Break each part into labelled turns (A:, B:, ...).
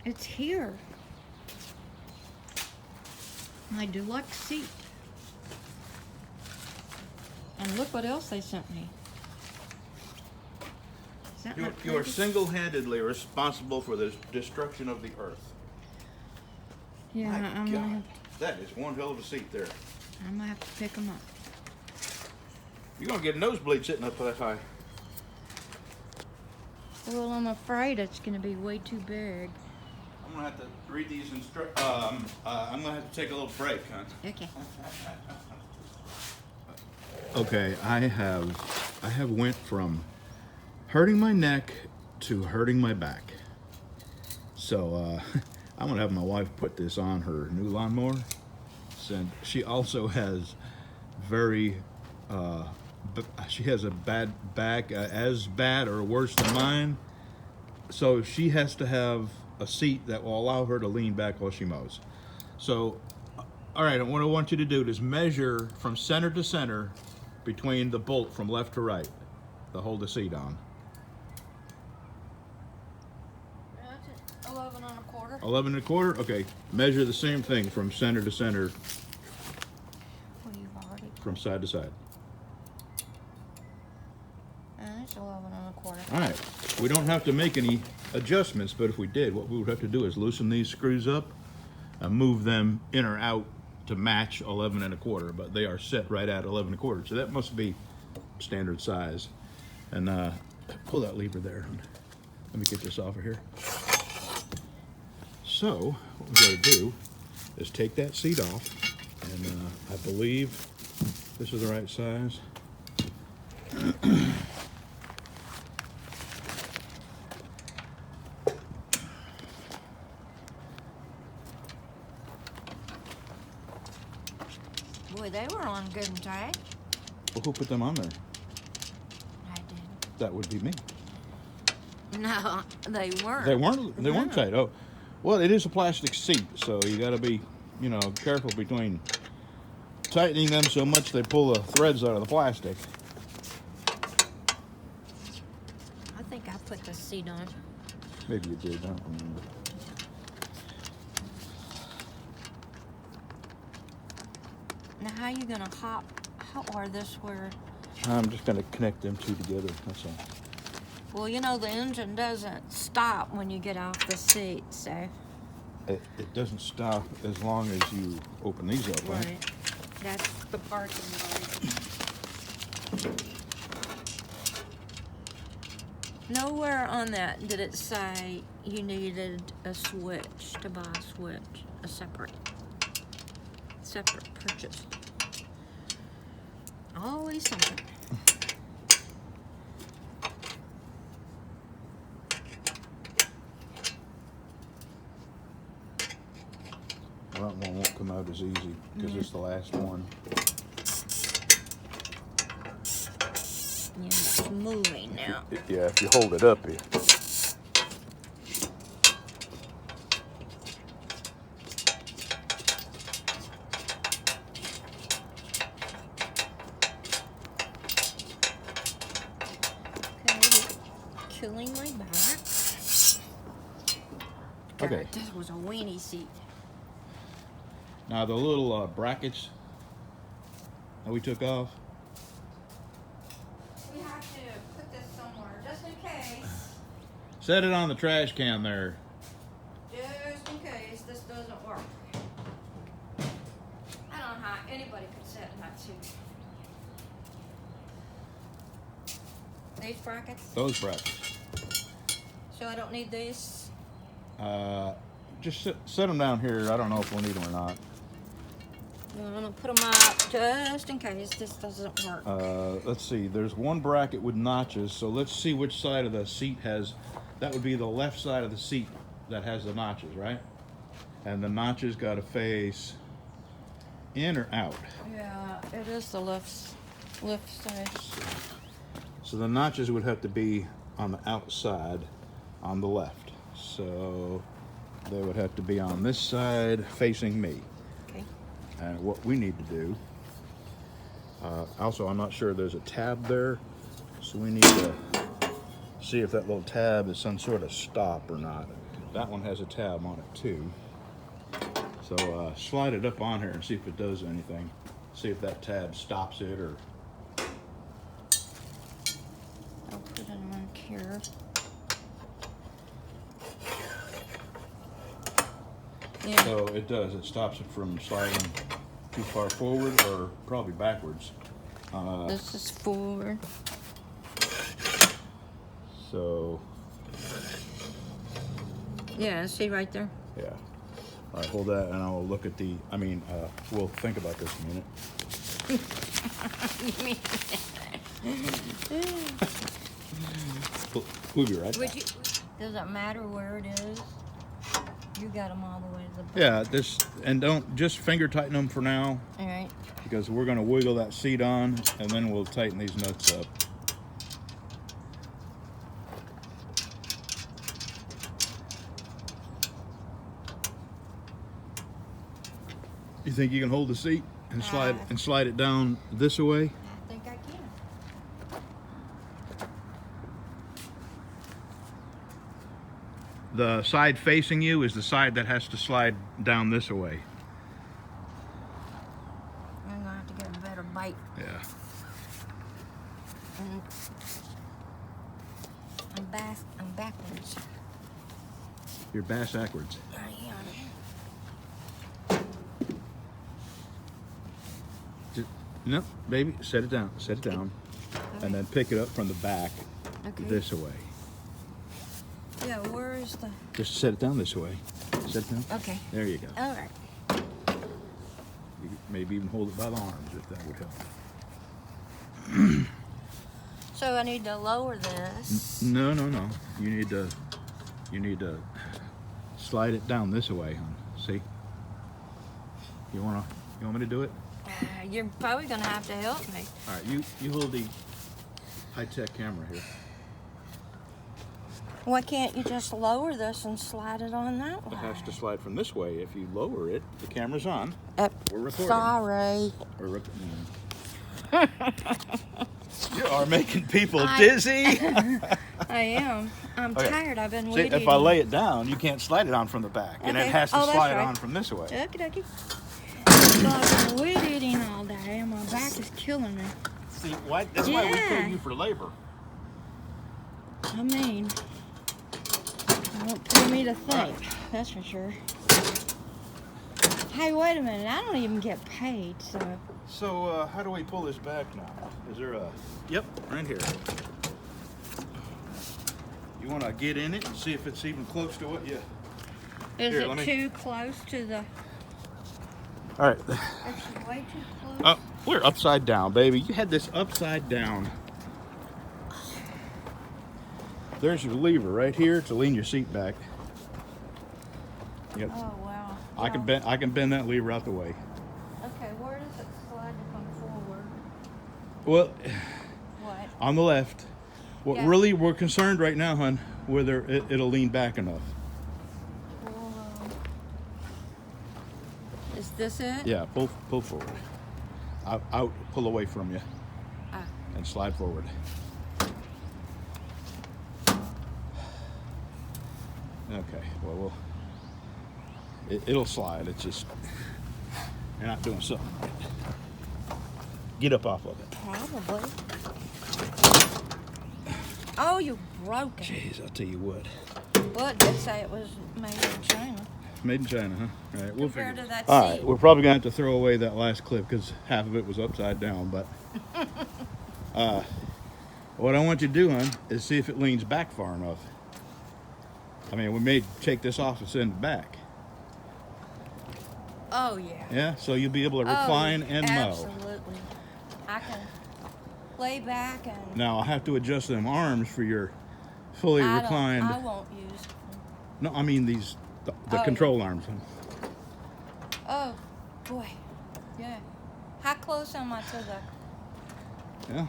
A: It's here. I do like the seat. And look what else they sent me. Is that not
B: You are
A: pretty?
B: single-handedly responsible for the destruction of the earth.
A: Yeah,
B: My
A: I'm
B: God,
A: gonna,
B: that is one hell of a seat there.
A: I'm gonna have to pick them up.
B: You're gonna get a nosebleed sitting up that high.
A: Well, I'm afraid it's gonna be way too big.
B: I'm gonna have to read these I'm gonna have to take a little break, huh?
A: Okay.
B: Okay, I have went from hurting my neck to hurting my back. So I'm gonna have my wife put this on her new lawnmower. And she also has she has a bad back, as bad or worse than mine. So she has to have a seat that will allow her to lean back while she mows. So, all right, what I want you to do is measure from center to center between the bolt from left to right to hold the seat on.
A: 11 1/4.
B: 11 1/4? Okay, measure the same thing from center to center,
A: Well, you've already.
B: from side to side.
A: It's 11 1/4.
B: All right, we don't have to make any adjustments, but if we did, what we would have to do is loosen these screws up and move them in or out to match 11 1/4, but they are set right at 11 1/4, so that must be standard size. And pull that lever there. Let me get this off of here. So what we got to do is take that seat off, and I believe this is the right size.
A: Boy, they were on good and tight.
B: Well, who put them on there?
A: I did.
B: That would be me.
A: No, they weren't.
B: They weren't. They weren't
A: No.
B: tight. Oh, well, it is a plastic seat, so you got to be, careful between tightening them so much they pull the threads out of the plastic.
A: I think I put the seat on.
B: Maybe you did. I don't remember.
A: Now, how you gonna hot wire this where?
B: I'm just going to connect them two together. That's all.
A: Well, the engine doesn't stop when you get off the seat, so.
B: It doesn't stop as long as you open these up, right?
A: Right. That's the parking lot. Nowhere on that did it say you needed a switch to buy a switch, a separate purchase. Always something.
B: Well, that one won't come out as easy because it's the last one.
A: Yeah, it's moving now.
B: Yeah, if you hold it up here.
A: Okay, killing my back.
B: Okay.
A: God, this was a weenie seat.
B: Now the little brackets that we took off.
A: We have to put this somewhere, just in case.
B: Set it on the trash can there.
A: Just in case this doesn't work. I don't know how anybody could set in that seat. These brackets?
B: Those brackets.
A: So I don't need these?
B: Just set them down here. I don't know if we'll need them or not.
A: Well, I'm gonna put them up just in case this doesn't work.
B: Let's see. There's one bracket with notches, so let's see which side of the seat has. That would be the left side of the seat that has the notches, right? And the notches got to face in or out.
A: Yeah, it is the left side.
B: So the notches would have to be on the outside, on the left. So they would have to be on this side facing me.
A: Okay.
B: And what we need to do, also I'm not sure there's a tab there, so we need to see if that little tab is some sort of stop or not. that one has a tab on it too. So slide it up on here and see if it does anything. See if that tab stops it or.
A: I'll put it on here. Yeah.
B: So it does. It stops it from sliding too far forward or probably backwards.
A: This is forward.
B: So.
A: Yeah, see right there?
B: Yeah. All right, hold that, and I'll look at the. We'll think about this in a minute. We'll be right back.
A: Does it matter where it is? You got them all the way to the back.
B: Yeah, and don't just finger tighten them for now.
A: All right.
B: Because we're going to wiggle that seat on, and then we'll tighten these nuts up. You think you can hold the seat and slide it down this way?
A: I think I can.
B: The side facing you is the side that has to slide down this way.
A: I'm gonna have to get a better bite.
B: Yeah.
A: I'm backwards.
B: You're bass backwards.
A: I am.
B: No, baby, set it down,
A: Okay.
B: and then pick it up from the back this way.
A: Yeah, where is the...
B: Just set it down this way. Set it down.
A: Okay.
B: There you go.
A: All right.
B: You maybe even hold it by the arms if that would help.
A: So I need to lower this.
B: No. You need to slide it down this way, hon. See? You want me to do it?
A: You're probably gonna have to help me.
B: All right, you hold the high-tech camera here.
A: Why can't you just lower this and slide it on that way?
B: It has to slide from this way. If you lower it, the camera's on. We're recording.
A: Sorry.
B: We're You are making people dizzy.
A: I am. I'm tired. I've been
B: See,
A: waiting.
B: if I lay it down, you can't slide it on from the back, and it has to slide on from this way.
A: Okie I've been weed eating all day, and my back is killing me.
B: See, that's why we pay you for labor.
A: I mean, it won't pay me to think. That's for sure. Hey, wait a minute. I don't even get paid, so.
B: So, how do we pull this back now? Is there a... Yep, right here. You want to get in it and see if it's even close to what you...
A: Is it too close to the...
B: All right.
A: It's way too close.
B: We're upside down, baby. You had this upside down. There's your lever right here to lean your seat back. Yep.
A: Oh, wow.
B: I can bend that lever out the way.
A: Okay, where does it slide to come forward?
B: Well,
A: What?
B: on the left. What really we're concerned right now, hon, whether it'll lean back enough.
A: Is this it?
B: Yeah, pull forward. Out, pull away from you. And slide forward. Okay, well, it'll slide. It's just, you're not doing something right. Get up off of it.
A: Probably. Oh, you broke it.
B: Jeez, I'll tell you what.
A: Well, it did say it was made in China.
B: Made in China, huh? All right, we'll figure.
A: Compared to that
B: All
A: seat.
B: right, we're probably going to have to throw away that last clip because half of it was upside down. But what I want you to do, hon, is see if it leans back far enough. I mean, we may take this off and send it back.
A: Oh, yeah.
B: Yeah, so you'll be able to recline and mow.
A: Absolutely. I can lay back and...
B: Now, I'll have to adjust them arms for your fully reclined...
A: I won't use...
B: No, I mean the control arms.
A: Oh, boy. Yeah. How close am I to the...
B: Yeah.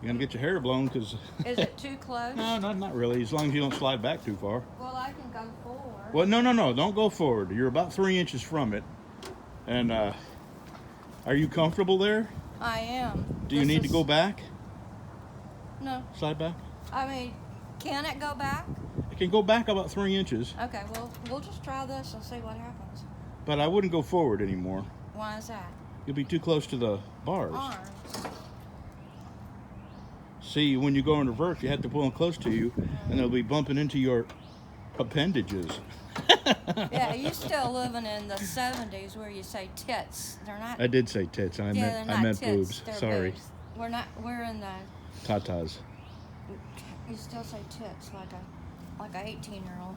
B: You're going to get your hair blown because...
A: Is it too close?
B: No, not really, as long as you don't slide back too far.
A: Well, I can go forward.
B: Well, no, don't go forward. You're about 3 inches from it. And are you comfortable there?
A: I am.
B: Do you need to go back?
A: No.
B: Slide back?
A: I mean, can it go back?
B: It can go back about 3 inches,
A: Okay, well, we'll just try this and see what happens.
B: but I wouldn't go forward anymore.
A: Why is that?
B: You'll be too close to the bars.
A: Arms.
B: See, when you go in reverse, you have to pull them close to you, and they'll be bumping into your appendages.
A: Yeah, you still living in the 70s where you say tits. They're not.
B: I did say tits. I
A: they're not
B: meant
A: tits,
B: boobs.
A: they're
B: Sorry.
A: boobs. We're in the.
B: Tatas.
A: You still say tits like a 18-year-old.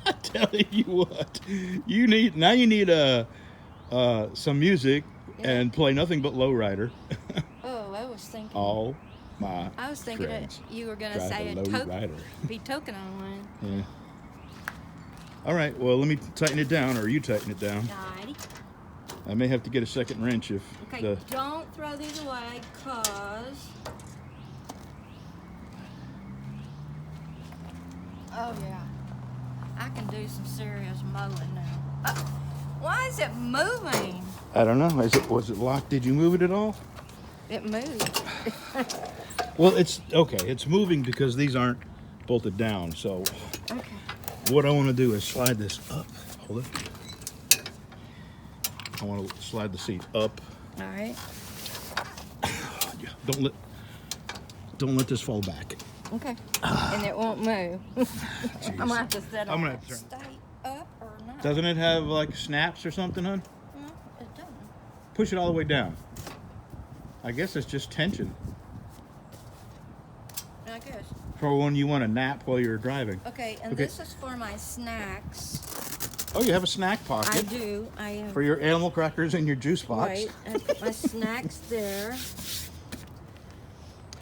B: I'm telling you what, you need some music and play nothing but lowrider.
A: Oh, I was thinking.
B: All my
A: I was thinking
B: friends
A: that you were gonna
B: drive
A: say
B: a
A: a
B: lowrider.
A: be token on one.
B: Yeah. All right. Well, let me tighten it down, or you tighten it down.
A: Alrighty.
B: I may have to get a second wrench if
A: Okay,
B: the.
A: don't throw these away, cause. Oh yeah, I can do some serious mowing now. Why is it moving?
B: I don't know. Was it locked? Did you move it at all?
A: It moved.
B: Well, it's okay. It's moving because these aren't bolted down. So
A: Okay.
B: what I want to do is slide this up. Hold it. I want to slide the seat up.
A: All right.
B: Don't let this fall back.
A: Okay. And it won't move. I'm gonna have to set it.
B: I'm gonna have to turn.
A: Stay up or not?
B: Doesn't it have like snaps or something, hon?
A: No, it doesn't.
B: Push it all the way down. I guess it's just tension.
A: I guess.
B: For when you want to nap while you're driving.
A: Okay, and
B: Okay.
A: this is for my snacks.
B: Oh, you have a snack pocket.
A: I do. I have.
B: For your animal crackers and your juice box.
A: Right. I put my snacks there.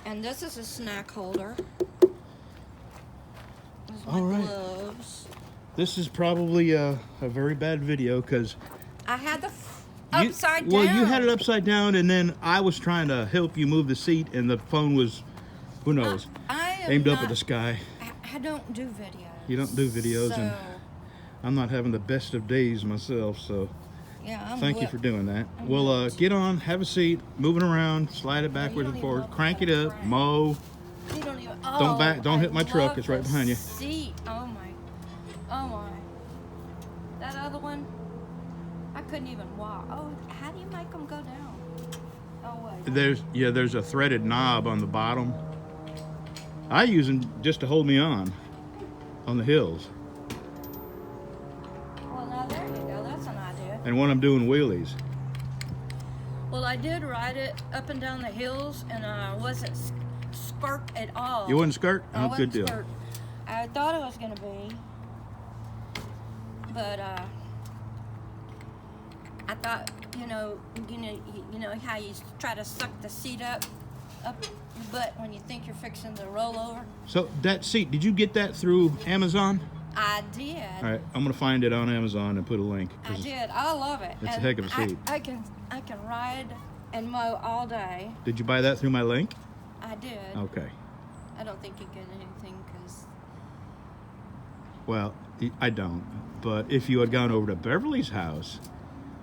A: And this is a snack holder. There's my
B: All right.
A: gloves.
B: This is probably a very bad video because
A: I had the upside down.
B: Well, you had it upside down, and then I was trying to help you move the seat, and the phone was, who knows,
A: I am
B: aimed up
A: not-
B: at the sky.
A: I don't do videos.
B: You don't do videos, and
A: So,
B: I'm not having the best of days myself, so
A: yeah, I'm
B: thank you
A: whipped.
B: for doing that.
A: I'm
B: Well,
A: whipped.
B: get on, have a seat, moving around, slide it backwards
A: don't
B: and
A: even
B: forward,
A: know
B: crank
A: how
B: it
A: to
B: up,
A: crank.
B: mow.
A: You don't even.
B: Don't hit my
A: I
B: truck,
A: love
B: it's right
A: the
B: behind you.
A: Seat. Oh my. Oh my. That other one, I couldn't even walk. Oh, how do you make them go down? Oh wait.
B: There's a threaded knob on the bottom. I use them just to hold me on the hills,
A: Well, now there you go. That's an idea.
B: and when I'm doing wheelies.
A: Well, I did ride it up and down the hills, and I wasn't skirt at all.
B: You wouldn't skirt?
A: I
B: Oh,
A: wasn't
B: good deal.
A: skirt. I thought it was gonna be, but I thought, you know how you try to suck the seat up your butt when you think you're fixing to roll over.
B: So that seat, did you get that through Amazon?
A: I did.
B: All right, I'm gonna find it on Amazon and put a link. 'cause
A: I did. I love it.
B: It's a
A: And
B: heck of a seat.
A: I can ride and mow all day.
B: Did you buy that through my link?
A: I did.
B: Okay.
A: I don't think you get anything because
B: Well, I don't. But if you had gone over to Beverly's house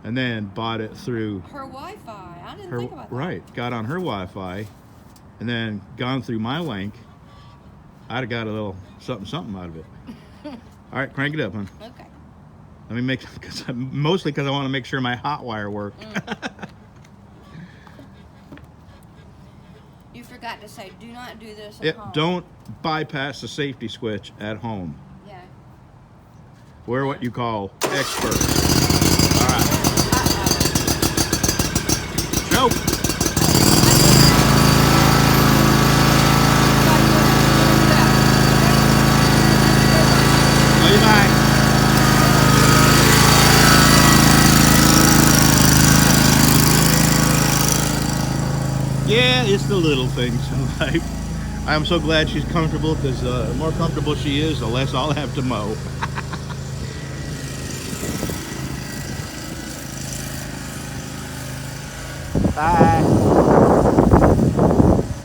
B: and then bought it through
A: her Wi-Fi. I didn't
B: her,
A: think about that.
B: right, got on her Wi-Fi and then gone through my link, I'd have got a little something out of it. All right, crank it up, hon.
A: Okay.
B: Let me make, mostly because I want to make sure my hot wire worked.
A: You forgot to say, do not do this at
B: Yeah,
A: home.
B: don't bypass the safety switch at home.
A: Yeah.
B: We're what you call experts. All right. Nope. Love you, bye. Yeah, it's the little things in life. I'm so glad she's comfortable because the more comfortable she is, the less I'll have to mow. Bye.